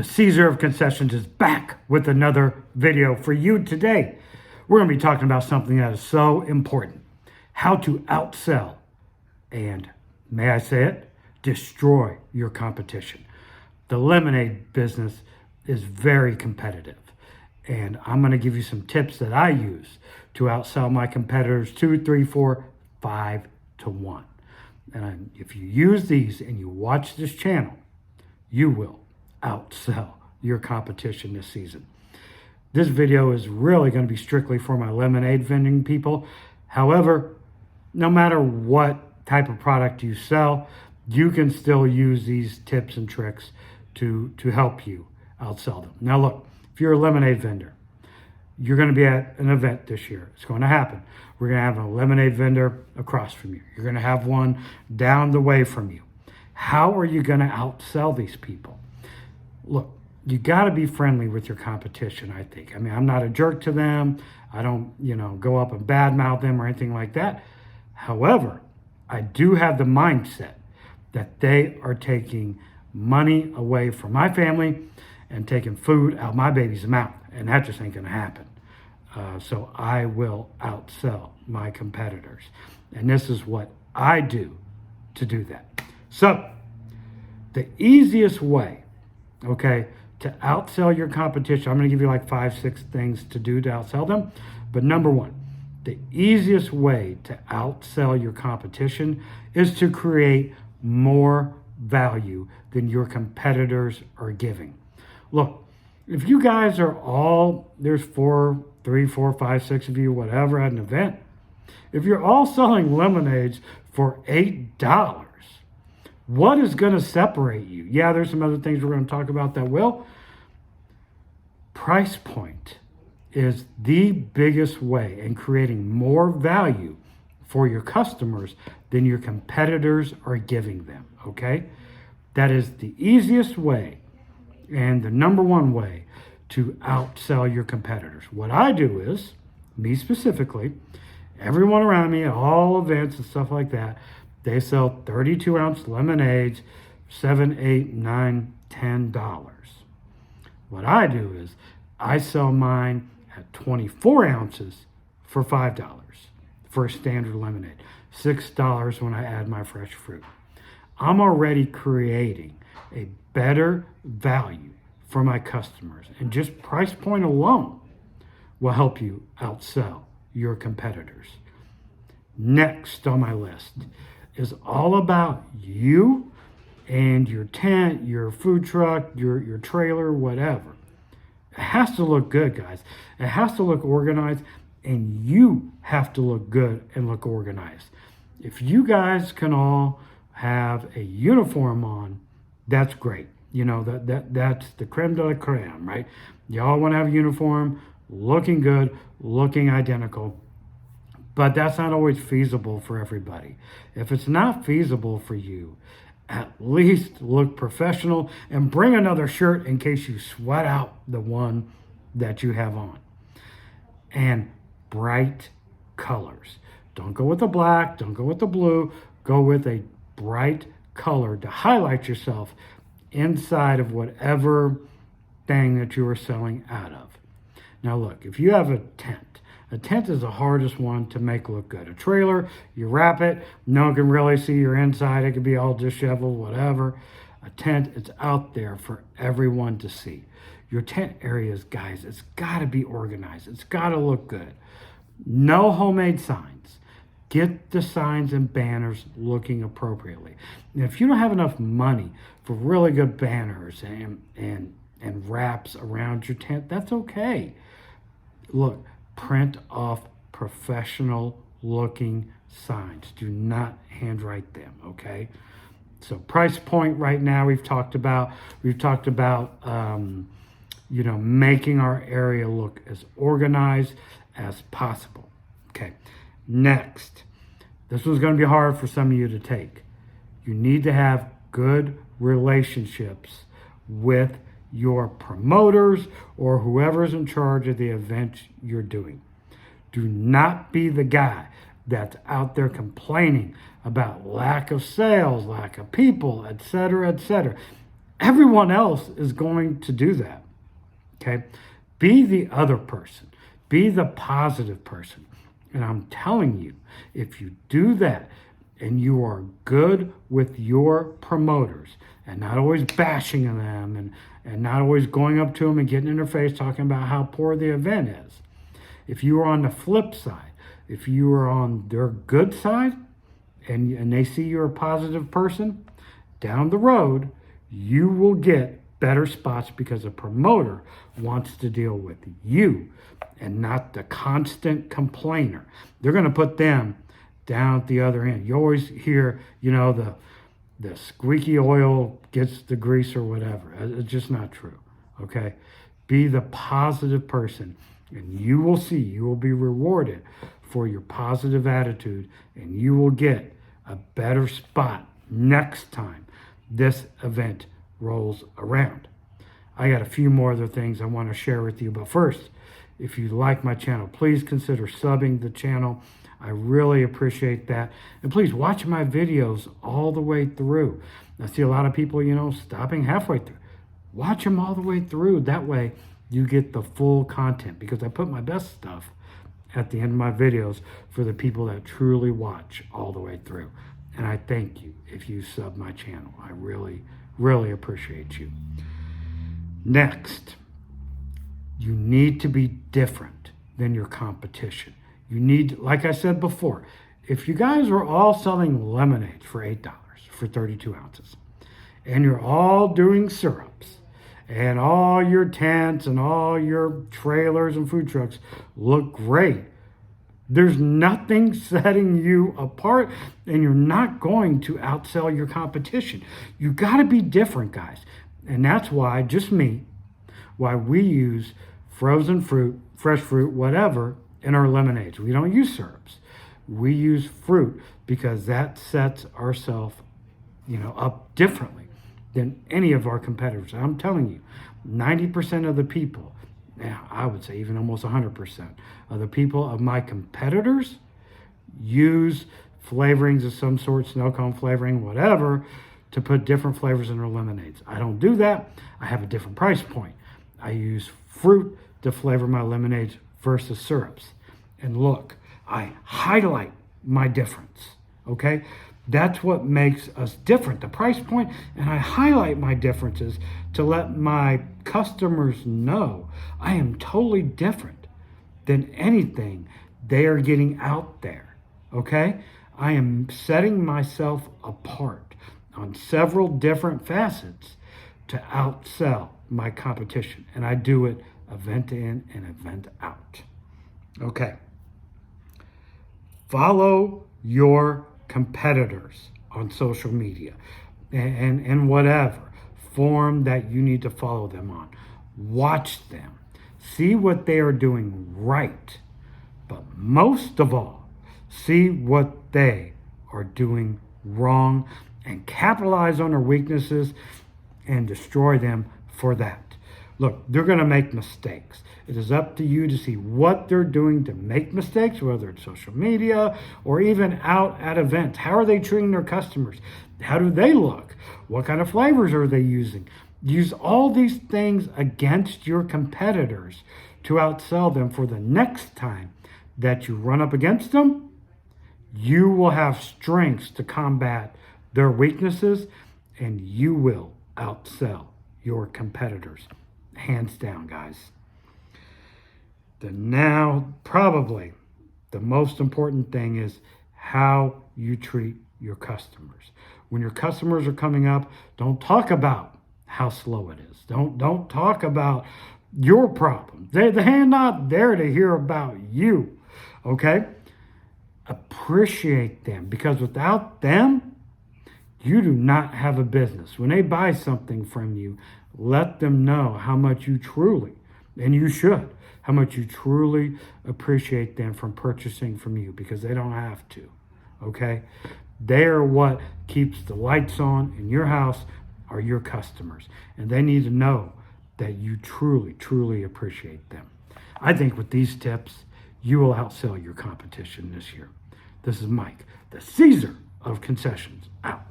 The Caesar of Concessions is back with another video for you today. We're going to be talking about something that is so important. How to outsell and, may I say it, destroy your competition. The lemonade business is very competitive. And I'm going to give you some tips that I use to outsell my competitors 2, 3, 4, 5 to 1. And if you use these and you watch this channel, you will outsell your competition this season. This video is really going to be strictly for my lemonade vending people. However, no matter what type of product you sell, you can still use these tips and tricks to help you outsell them. Now look, if you're a lemonade vendor, you're going to be at an event this year. It's going to happen. We're going to have a lemonade vendor across from you. You're going to have one down the way from you. How are you going to outsell these people? Look, you got to be friendly with your competition, I think. I mean, I'm not a jerk to them. I don't, go up and badmouth them or anything like that. However, I do have the mindset that they are taking money away from my family and taking food out my baby's mouth. And that just ain't going to happen. So I will outsell my competitors. And this is what I do to do that. So the easiest way, to outsell your competition, I'm going to give you like 5, 6 things to do to outsell them. But number one, the easiest way to outsell your competition is to create more value than your competitors are giving. Look, if you guys are all, there's 3, 4, 5, 6 of you, whatever, at an event, if you're all selling lemonades for $8, what is going to separate you? Yeah, there's some other things we're going to talk about that will. Price point is the biggest way in creating more value for your customers than your competitors are giving them, okay? That is the easiest way and the number one way to outsell your competitors. What I do is, me specifically, everyone around me at all events and stuff like that, they sell 32-ounce lemonades, $7, $8, $9, $10. What I do is I sell mine at 24 ounces for $5 for a standard lemonade, $6 when I add my fresh fruit. I'm already creating a better value for my customers, and just price point alone will help you outsell your competitors. Next on my list is all about you and your tent, your food truck, your trailer, whatever. It has to look good, guys. It has to look organized, and you have to look good and look organized. If you guys can all have a uniform on, that's great. That's the creme de la creme, right? You all want to have a uniform, looking good, looking identical. But that's not always feasible for everybody. If it's not feasible for you, at least look professional and bring another shirt in case you sweat out the one that you have on. And bright colors. Don't go with the black, don't go with the blue, go with a bright color to highlight yourself inside of whatever thing that you are selling out of. Now look, if you have a tent is the hardest one to make look good. A trailer, you wrap it, no one can really see your inside. It could be all disheveled, whatever. A tent, it's out there for everyone to see. Your tent areas, guys, it's got to be organized. It's got to look good. No homemade signs. Get the signs and banners looking appropriately. And if you don't have enough money for really good banners and wraps around your tent, that's okay. Look, print off professional looking signs. Do not handwrite them, okay? So price point right now we've talked about making our area look as organized as possible. Okay. Next, this one's going to be hard for some of you to take. You need to have good relationships with your promoters or whoever's in charge of the event you're doing. Do not be the guy that's out there complaining about lack of sales, lack of people, etc., etc. Everyone else is going to do that. Okay? Be the other person. Be the positive person. And I'm telling you, if you do that and you are good with your promoters and not always bashing them and not always going up to them and getting in their face talking about how poor the event is, if you are on the flip side, if you are on their good side and they see you're a positive person, down the road, you will get better spots because a promoter wants to deal with you and not the constant complainer. They're going to put them down at the other end. You always hear, the squeaky oil gets the grease or whatever. It's just not true, okay? Be the positive person, and you will see, you will be rewarded for your positive attitude, and you will get a better spot next time this event rolls around. I got a few more other things I want to share with you, but first, if you like my channel, please consider subbing the channel. I really appreciate that. And please watch my videos all the way through. I see a lot of people, stopping halfway through. Watch them all the way through. That way you get the full content, because I put my best stuff at the end of my videos for the people that truly watch all the way through. And I thank you if you sub my channel. I really, really appreciate you. Next, you need to be different than your competition. You need, like I said before, if you guys are all selling lemonades for $8 for 32 ounces, and you're all doing syrups, and all your tents and all your trailers and food trucks look great, there's nothing setting you apart, and you're not going to outsell your competition. You got to be different, guys. And that's why, just me, why we use frozen fruit, fresh fruit, whatever, in our lemonades. We don't use syrups. We use fruit because that sets ourselves, up differently than any of our competitors. I'm telling you, 90% of the people, I would say even almost 100% of the people of my competitors use flavorings of some sort, snow cone flavoring, whatever, to put different flavors in their lemonades. I don't do that. I have a different price point. I use fruit to flavor my lemonades versus syrups. And look, I highlight my difference, okay? That's what makes us different, the price point, and I highlight my differences to let my customers know I am totally different than anything they are getting out there, okay? I am setting myself apart on several different facets to outsell my competition, and I do it event in and event out. Okay. Follow your competitors on social media and whatever form that you need to follow them on. Watch them. See what they are doing right. But most of all, see what they are doing wrong and capitalize on their weaknesses and destroy them for that. Look, they're going to make mistakes. It is up to you to see what they're doing to make mistakes, whether it's social media or even out at events. How are they treating their customers? How do they look? What kind of flavors are they using? Use all these things against your competitors to outsell them for the next time that you run up against them. You will have strengths to combat their weaknesses, and you will outsell your competitors. Hands down, guys. Now, probably the most important thing is how you treat your customers. When your customers are coming up, don't talk about how slow it is. Don't talk about your problems. They're not there to hear about you, okay? Appreciate them, because without them, you do not have a business. When they buy something from you, let them know how much you truly, and you should, how much you truly appreciate them from purchasing from you, because they don't have to, okay? They are what keeps the lights on in your house, are your customers, and they need to know that you truly, truly appreciate them. I think with these tips, you will outsell your competition this year. This is Mike, the Caesar of concessions, out.